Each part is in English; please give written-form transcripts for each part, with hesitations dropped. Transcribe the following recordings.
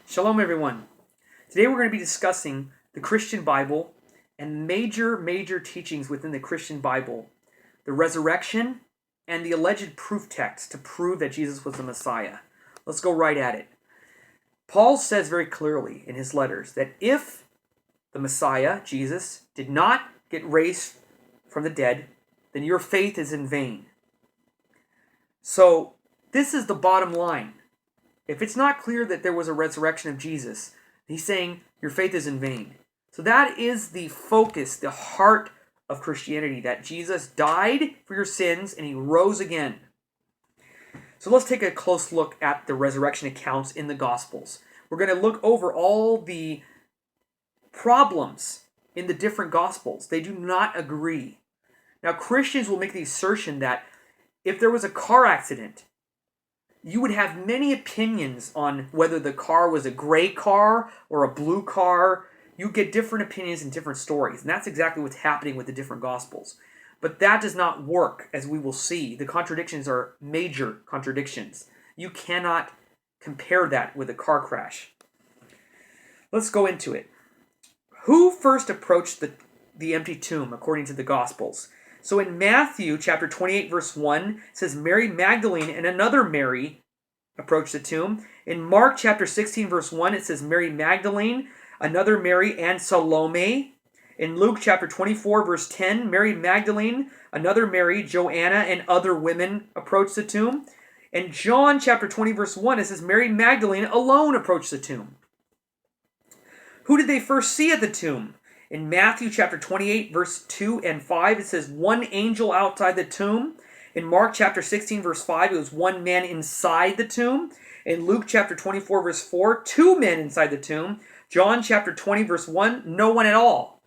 Shalom, everyone. Today we're going to be discussing the Christian Bible and major teachings within the Christian Bible, the resurrection, and the alleged proof text to prove that Jesus was the Messiah. Let's go right at it. Paul says very clearly in his letters that if the Messiah, Jesus, did not get raised from the dead, then your faith is in vain. So this is the bottom line. If it's not clear that there was a resurrection of Jesus, he's saying your faith is in vain. So that is the focus, the heart of Christianity, that Jesus died for your sins and he rose again. So let's take a close look at the resurrection accounts in the Gospels. We're going to look over all the problems in the different Gospels. They do not agree. Now, Christians will make the assertion that if there was a car accident, you would have many opinions on whether the car was a gray car or a blue car. You get different opinions and different stories. And that's exactly what's happening with the different Gospels. But that does not work, as we will see. The contradictions are major contradictions. You cannot compare that with a car crash. Let's go into it. Who first approached the empty tomb according to the Gospels? So in Matthew chapter 28, verse 1, it says Mary Magdalene and another Mary approached the tomb. In Mark chapter 16, verse 1, it says Mary Magdalene, another Mary, and Salome. In Luke chapter 24, verse 10, Mary Magdalene, another Mary, Joanna, and other women approached the tomb. In John chapter 20, verse 1, it says Mary Magdalene alone approached the tomb. Who did they first see at the tomb? In Matthew chapter 28, verse 2 and 5, it says one angel outside the tomb. In Mark chapter 16, verse 5, it was one man inside the tomb. In Luke chapter 24, verse 4, two men inside the tomb. John chapter 20, verse 1, no one at all.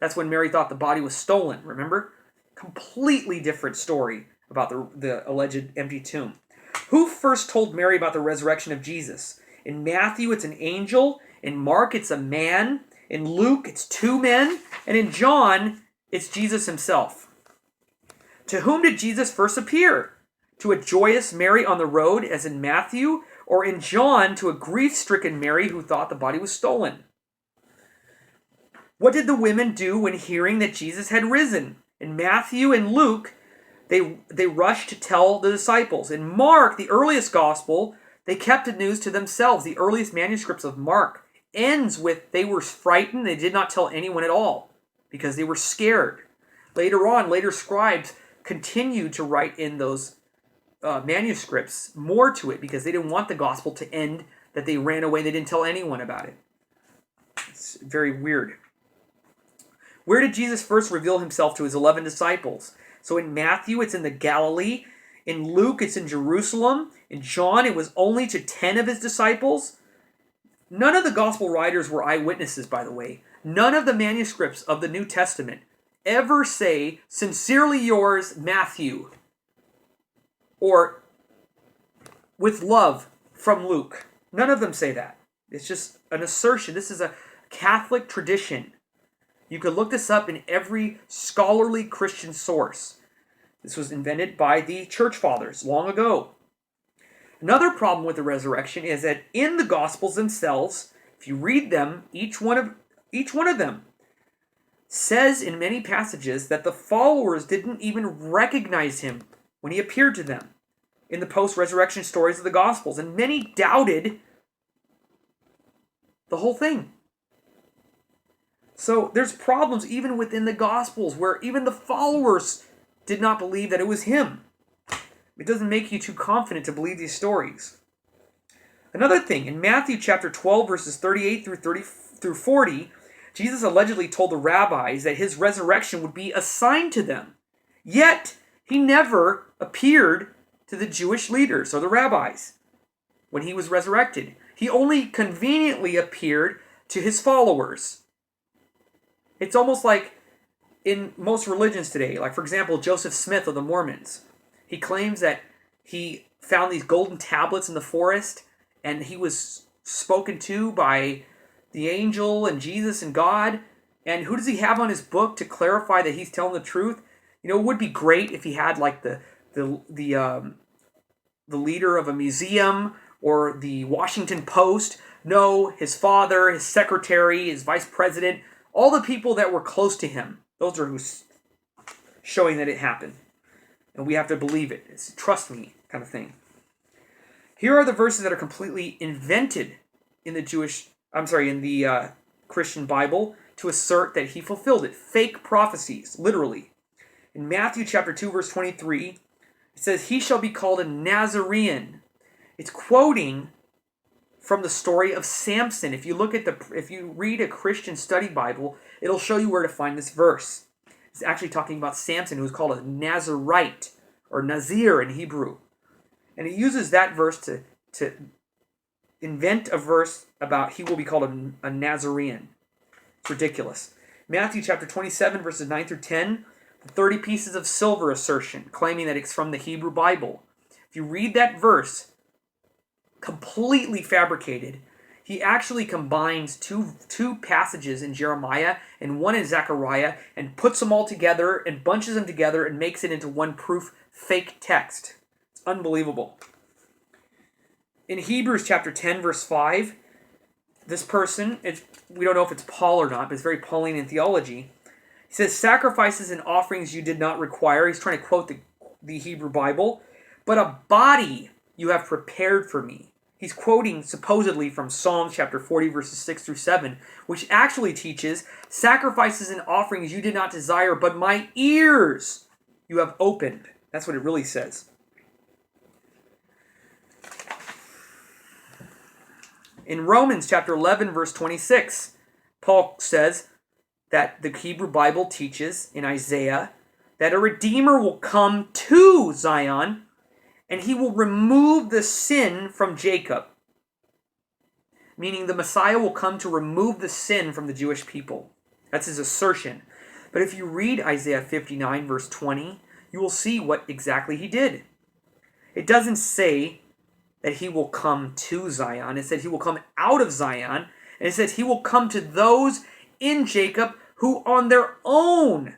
That's when Mary thought the body was stolen, remember? Completely different story about the alleged empty tomb. Who first told Mary about the resurrection of Jesus? In Matthew, it's an angel. In Mark, it's a man. In Luke, it's two men. And in John, it's Jesus himself. To whom did Jesus first appear? To a joyous Mary on the road, as in Matthew, or in John, to a grief-stricken Mary who thought the body was stolen? What did the women do when hearing that Jesus had risen? In Matthew and Luke, they rushed to tell the disciples. In Mark, the earliest gospel, they kept the news to themselves. The earliest manuscripts of Mark ends with they were frightened. They did not tell anyone at all because they were scared. Later scribes continued to write in those manuscripts more to it because they didn't want the gospel to end, that they ran away. They didn't tell anyone about it. It's very weird. Where did Jesus first reveal himself to his 11 disciples? So in Matthew, it's in the Galilee. In Luke, it's in Jerusalem. In John, it was only to 10 of his disciples. None of the gospel writers were eyewitnesses, by the way. None of the manuscripts of the New Testament ever say, sincerely yours, Matthew, or with love from Luke. None of them say that. It's just an assertion. This is a Catholic tradition. You could look this up in every scholarly Christian source. This was invented by the church fathers long ago. Another problem with the resurrection is that in the Gospels themselves, if you read them, each one of them says in many passages that the followers didn't even recognize him when he appeared to them in the post-resurrection stories of the Gospels, and many doubted the whole thing. So there's problems even within the Gospels where even the followers did not believe that it was him. It doesn't make you too confident to believe these stories. Another thing, in Matthew chapter 12, verses 38 through 40, Jesus allegedly told the rabbis that his resurrection would be a sign to them. Yet, he never appeared to the Jewish leaders or the rabbis when he was resurrected. He only conveniently appeared to his followers. It's almost like in most religions today, like for example, Joseph Smith of the Mormons. He claims that he found these golden tablets in the forest and he was spoken to by the angel and Jesus and God. And who does he have on his book to clarify that he's telling the truth? You know, it would be great if he had like the leader of a museum or the Washington Post No, his father, his secretary, his vice president, all the people that were close to him, those are who's showing that it happened. And we have to believe it. It's trust me kind of thing. Here are the verses that are completely invented in the Christian Bible to assert that he fulfilled it. Fake prophecies, literally. In Matthew chapter 2, verse 23, it says, he shall be called a Nazarene. It's quoting from the story of Samson. If you read a Christian study Bible, it'll show you where to find this verse. It's actually talking about Samson, who was called a Nazarite, or Nazir in Hebrew. And it uses that verse to invent a verse about he will be called a Nazarene. It's ridiculous. Matthew chapter 27, verses 9 through 10, the 30 pieces of silver assertion, claiming that it's from the Hebrew Bible. If you read that verse, completely fabricated, he actually combines two passages in Jeremiah and one in Zechariah and puts them all together and bunches them together and makes it into one proof fake text. It's unbelievable. In Hebrews chapter 10, verse 5, this person, we don't know if it's Paul or not, but it's very Pauline in theology. He says, sacrifices and offerings you did not require. He's trying to quote the Hebrew Bible. But a body you have prepared for me. He's quoting supposedly from Psalms chapter 40, verses 6 through 7, which actually teaches, sacrifices and offerings you did not desire, but my ears you have opened. That's what it really says. In Romans chapter 11, verse 26, Paul says that the Hebrew Bible teaches in Isaiah that a Redeemer will come to Zion and he will remove the sin from Jacob. Meaning the Messiah will come to remove the sin from the Jewish people. That's his assertion. But if you read Isaiah 59, verse 20, you will see what exactly he did. It doesn't say that he will come to Zion. It said he will come out of Zion. And it says he will come to those in Jacob who on their own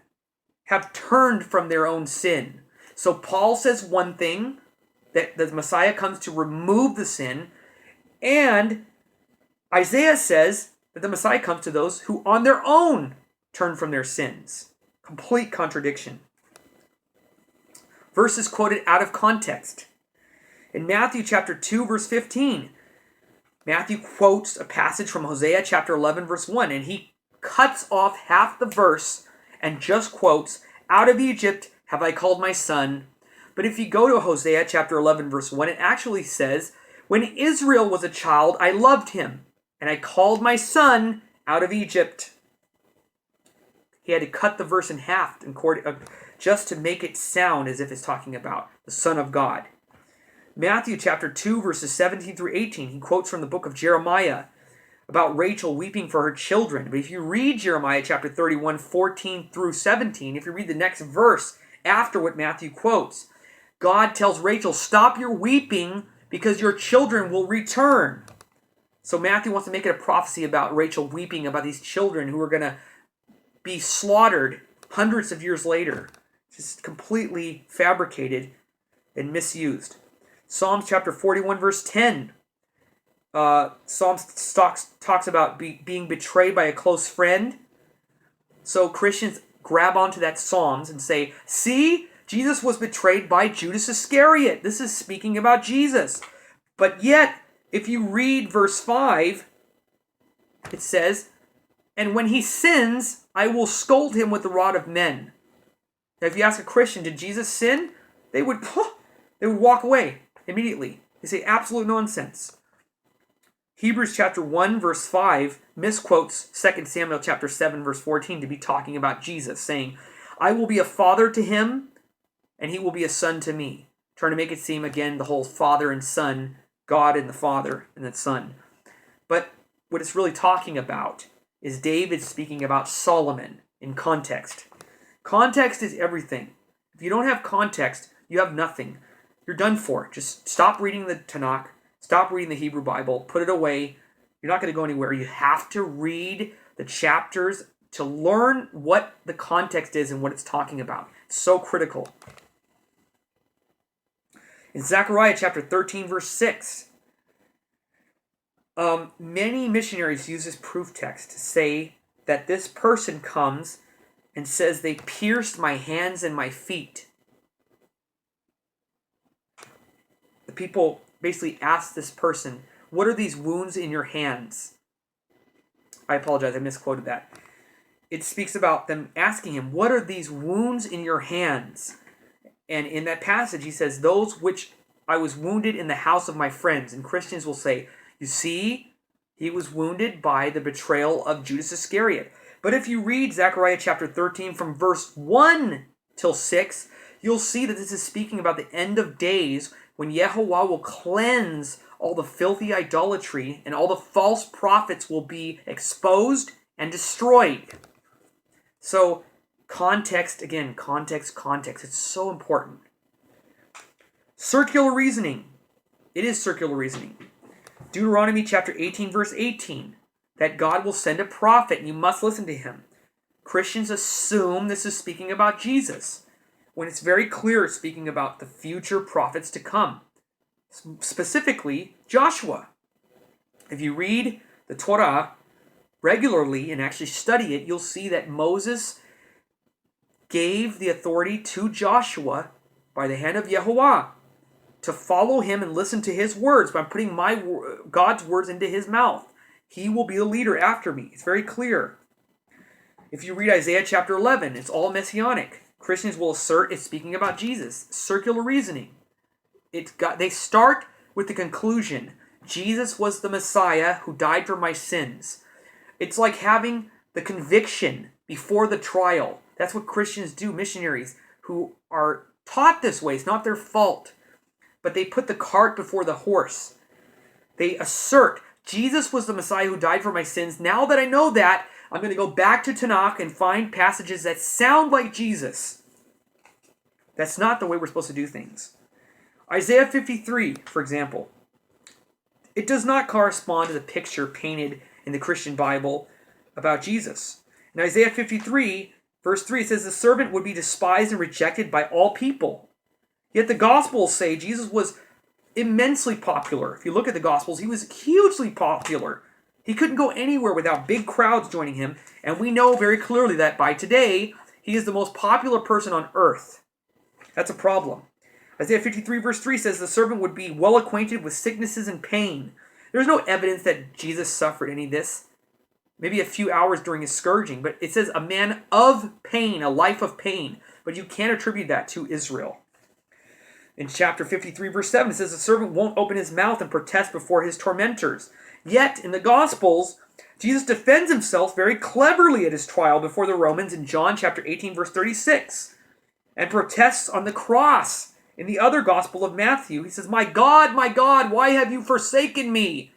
have turned from their own sin. So Paul says one thing, that the Messiah comes to remove the sin, and Isaiah says that the Messiah comes to those who on their own turn from their sins. Complete contradiction. Verses quoted out of context. In Matthew chapter 2, verse 15, Matthew quotes a passage from Hosea chapter 11, verse 1, and he cuts off half the verse and just quotes, out of Egypt have I called my son. But if you go to Hosea chapter 11, verse 1, it actually says, when Israel was a child, I loved him, and I called my son out of Egypt. He had to cut the verse in half just to make it sound as if it's talking about the Son of God. Matthew chapter 2, verses 17 through 18, he quotes from the book of Jeremiah about Rachel weeping for her children. But if you read Jeremiah chapter 31, 14 through 17, if you read the next verse after what Matthew quotes, God tells Rachel, stop your weeping because your children will return. So Matthew wants to make it a prophecy about Rachel weeping about these children who are going to be slaughtered hundreds of years later. Just completely fabricated and misused. Psalms chapter 41, verse 10. Psalms talks about being betrayed by a close friend. So Christians grab onto that Psalms and say, see, Jesus was betrayed by Judas Iscariot. This is speaking about Jesus. But yet, if you read verse 5, it says, and when he sins, I will scold him with the rod of men. Now, if you ask a Christian, did Jesus sin? They would walk away immediately. They say absolute nonsense. Hebrews chapter 1, verse 5 misquotes 2 Samuel chapter 7, verse 14 to be talking about Jesus, saying, I will be a father to him, and he will be a son to me. Trying to make it seem, again, the whole father and son, God and the Father and the Son. But what it's really talking about is David speaking about Solomon in context. Context is everything. If you don't have context, you have nothing. You're done for. Just stop reading the Tanakh. Stop reading the Hebrew Bible. Put it away. You're not going to go anywhere. You have to read the chapters to learn what the context is and what it's talking about. It's so critical. In Zechariah chapter 13, verse 6, Many missionaries use this proof text to say that this person comes and says they pierced my hands and my feet. The people basically ask this person, what are these wounds in your hands? I apologize, I misquoted that. It speaks about them asking him, what are these wounds in your hands? And in that passage, he says, those which I was wounded in the house of my friends. And Christians will say, you see, he was wounded by the betrayal of Judas Iscariot. But if you read Zechariah chapter 13 from verse 1 till 6, you'll see that this is speaking about the end of days when Yehovah will cleanse all the filthy idolatry and all the false prophets will be exposed and destroyed. So context, again, context. It's so important. Circular reasoning. It is circular reasoning. Deuteronomy chapter 18, verse 18, that God will send a prophet and you must listen to him. Christians assume this is speaking about Jesus, when it's very clear it's speaking about the future prophets to come. Specifically, Joshua. If you read the Torah regularly and actually study it, you'll see that Moses gave the authority to Joshua by the hand of Yehovah to follow him and listen to his words by putting God's words into his mouth. He will be the leader after me. It's very clear. If you read Isaiah chapter 11, it's all messianic. Christians will assert it's speaking about Jesus. Circular reasoning. They start with the conclusion, Jesus was the Messiah who died for my sins. It's like having the conviction before the trial. That's what Christians do, missionaries who are taught this way. It's not their fault. But they put the cart before the horse. They assert, Jesus was the Messiah who died for my sins. Now that I know that, I'm going to go back to Tanakh and find passages that sound like Jesus. That's not the way we're supposed to do things. Isaiah 53, for example, it does not correspond to the picture painted in the Christian Bible about Jesus. In Isaiah 53, verse 3, it says, the servant would be despised and rejected by all people. Yet the Gospels say Jesus was immensely popular. If you look at the Gospels, he was hugely popular. He couldn't go anywhere without big crowds joining him. And we know very clearly that by today, he is the most popular person on earth. That's a problem. Isaiah 53 verse 3 says the servant would be well acquainted with sicknesses and pain. There's no evidence that Jesus suffered any of this. Maybe a few hours during his scourging. But it says a man of pain, a life of pain. But you can't attribute that to Israel. In chapter 53 verse 7 it says the servant won't open his mouth and protest before his tormentors. Yet in the Gospels, Jesus defends himself very cleverly at his trial before the Romans in John chapter 18 verse 36. And protests on the cross. In the other Gospel of Matthew, he says, my God, why have you forsaken me?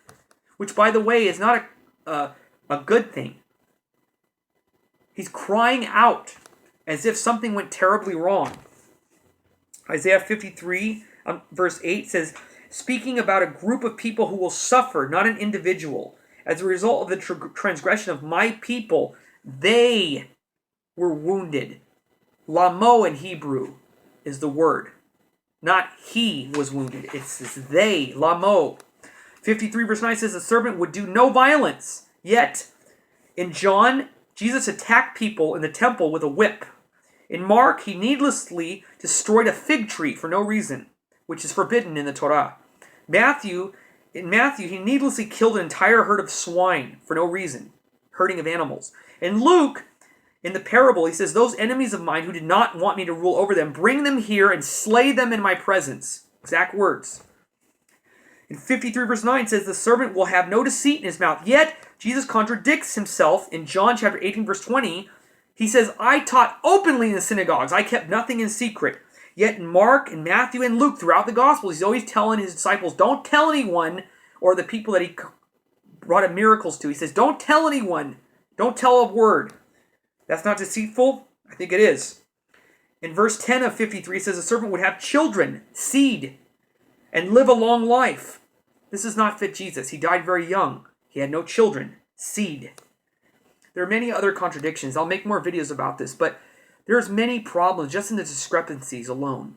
Which, by the way, is not a good thing. He's crying out as if something went terribly wrong. Isaiah 53, verse 8 says, speaking about a group of people who will suffer, not an individual. As a result of the transgression of my people, they were wounded. Lamo in Hebrew is the word. Not he was wounded. It's they, lamo. 53 verse 9 says the servant would do no violence. Yet, in John, Jesus attacked people in the temple with a whip. In Mark, he needlessly destroyed a fig tree for no reason, which is forbidden in the Torah. In Matthew, he needlessly killed an entire herd of swine for no reason, herding of animals. In Luke, in the parable, he says, those enemies of mine who did not want me to rule over them, bring them here and slay them in my presence. Exact words. In 53 verse 9 says, the servant will have no deceit in his mouth. Yet, Jesus contradicts himself in John chapter 18 verse 20. He says, I taught openly in the synagogues. I kept nothing in secret. Yet in Mark and Matthew and Luke, throughout the Gospels, he's always telling his disciples, don't tell anyone, or the people that he brought miracles to. He says, don't tell anyone. Don't tell a word. That's not deceitful? I think it is. In verse 10 of 53, it says a servant would have children, seed, and live a long life. This does not fit Jesus. He died very young. He had no children, seed. There are many other contradictions. I'll make more videos about this, but there's many problems just in the discrepancies alone.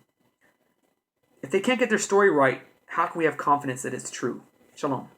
If they can't get their story right, how can we have confidence that it's true? Shalom.